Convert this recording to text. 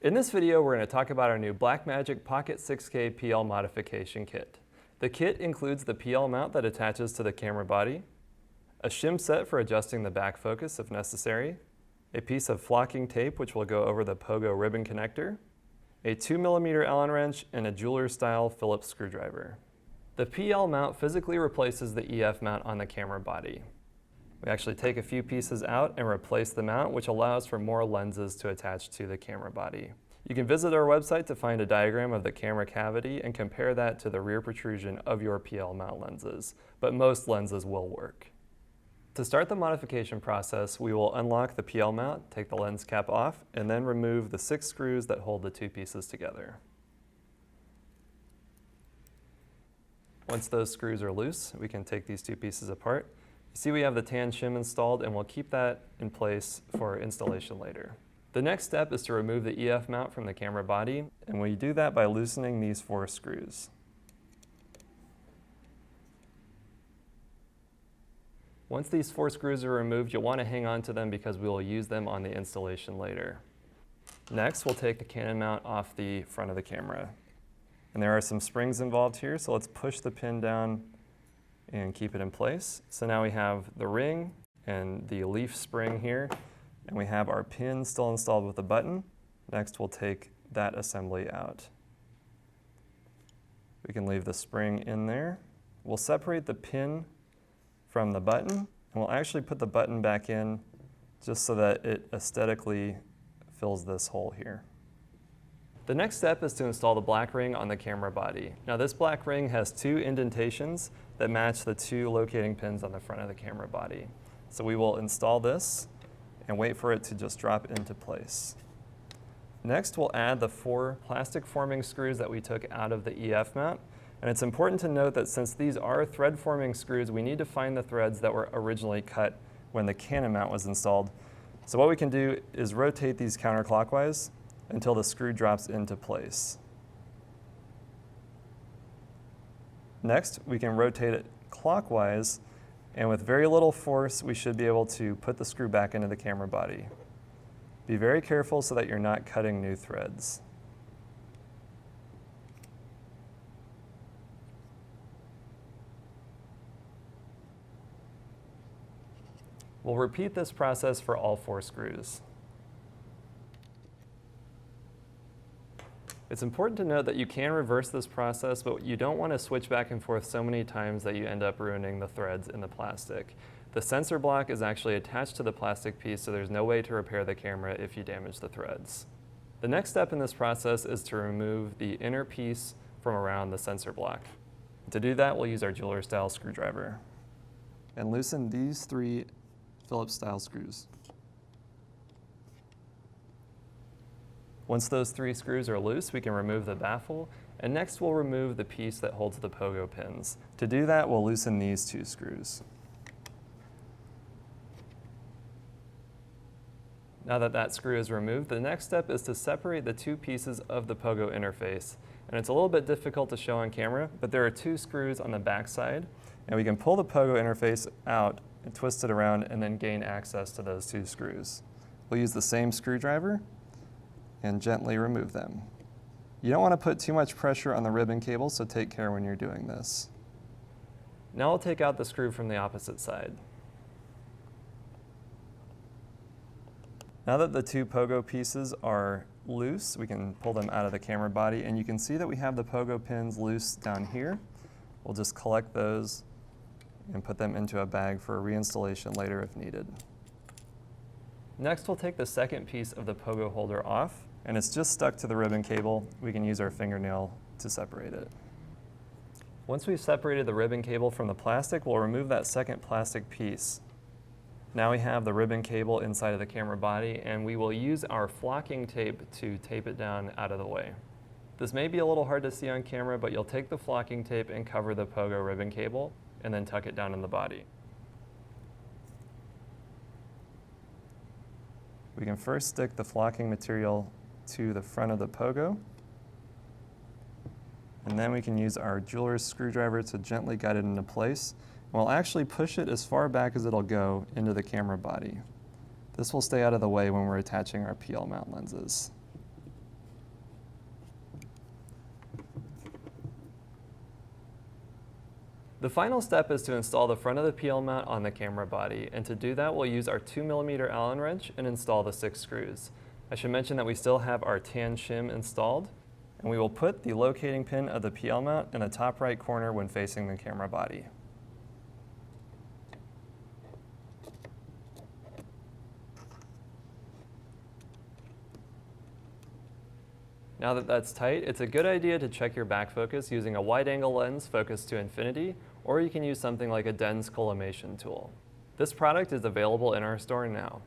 In this video, we're going to talk about our new Blackmagic Pocket 6K PL Modification Kit. The kit includes the PL mount that attaches to the camera body, a shim set for adjusting the back focus if necessary, a piece of flocking tape which will go over the pogo ribbon connector, a 2mm Allen wrench, and a jeweler-style Phillips screwdriver. The PL mount physically replaces the EF mount on the camera body. We actually take a few pieces out and replace the mount, which allows for more lenses to attach to the camera body. You can visit our website to find a diagram of the camera cavity and compare that to the rear protrusion of your PL mount lenses, but most lenses will work. To start the modification process, we will unlock the PL mount, take the lens cap off, and then remove the 6 screws that hold the 2 pieces together. Once those screws are loose, we can take these 2 pieces apart. You see we have the tan shim installed, and we'll keep that in place for installation later. The next step is to remove the EF mount from the camera body, and we do that by loosening these 4 screws. Once these 4 screws are removed, you'll want to hang on to them because we will use them on the installation later. Next, we'll take the Canon mount off the front of the camera. And there are some springs involved here, so let's push the pin down and keep it in place. So now we have the ring and the leaf spring here, and we have our pin still installed with the button. Next, we'll take that assembly out. We can leave the spring in there. We'll separate the pin from the button, and we'll actually put the button back in just so that it aesthetically fills this hole here. The next step is to install the black ring on the camera body. Now this black ring has 2 indentations that match the 2 locating pins on the front of the camera body. So we will install this and wait for it to just drop into place. Next, we'll add the 4 plastic forming screws that we took out of the EF mount. And it's important to note that since these are thread forming screws, we need to find the threads that were originally cut when the Canon mount was installed. So what we can do is rotate these counterclockwise until the screw drops into place. Next, we can rotate it clockwise, and with very little force, we should be able to put the screw back into the camera body. Be very careful so that you're not cutting new threads. We'll repeat this process for all 4 screws. It's important to note that you can reverse this process, but you don't want to switch back and forth so many times that you end up ruining the threads in the plastic. The sensor block is actually attached to the plastic piece, so there's no way to repair the camera if you damage the threads. The next step in this process is to remove the inner piece from around the sensor block. To do that, we'll use our jeweler-style screwdriver and loosen these 3 Phillips-style screws. Once those 3 screws are loose, we can remove the baffle, and next we'll remove the piece that holds the pogo pins. To do that, we'll loosen these 2 screws. Now that that screw is removed, the next step is to separate the 2 pieces of the pogo interface. And it's a little bit difficult to show on camera, but there are 2 screws on the back side, and we can pull the pogo interface out and twist it around and then gain access to those 2 screws. We'll use the same screwdriver and gently remove them. You don't want to put too much pressure on the ribbon cable, so take care when you're doing this. Now we'll take out the screw from the opposite side. Now that the 2 pogo pieces are loose, we can pull them out of the camera body, and you can see that we have the pogo pins loose down here. We'll just collect those and put them into a bag for reinstallation later if needed. Next, we'll take the second piece of the pogo holder off, and it's just stuck to the ribbon cable. We can use our fingernail to separate it. Once we've separated the ribbon cable from the plastic, we'll remove that second plastic piece. Now we have the ribbon cable inside of the camera body, and we will use our flocking tape to tape it down out of the way. This may be a little hard to see on camera, but you'll take the flocking tape and cover the pogo ribbon cable, and then tuck it down in the body. We can first stick the flocking material to the front of the pogo, and then we can use our jeweler's screwdriver to gently guide it into place. And we'll actually push it as far back as it'll go into the camera body. This will stay out of the way when we're attaching our PL mount lenses. The final step is to install the front of the PL mount on the camera body, and to do that we'll use our 2mm Allen wrench and install the 6 screws. I should mention that we still have our tan shim installed, and we will put the locating pin of the PL mount in the top right corner when facing the camera body. Now that that's tight, it's a good idea to check your back focus using a wide-angle lens focused to infinity, or you can use something like a Den's collimation tool. This product is available in our store now.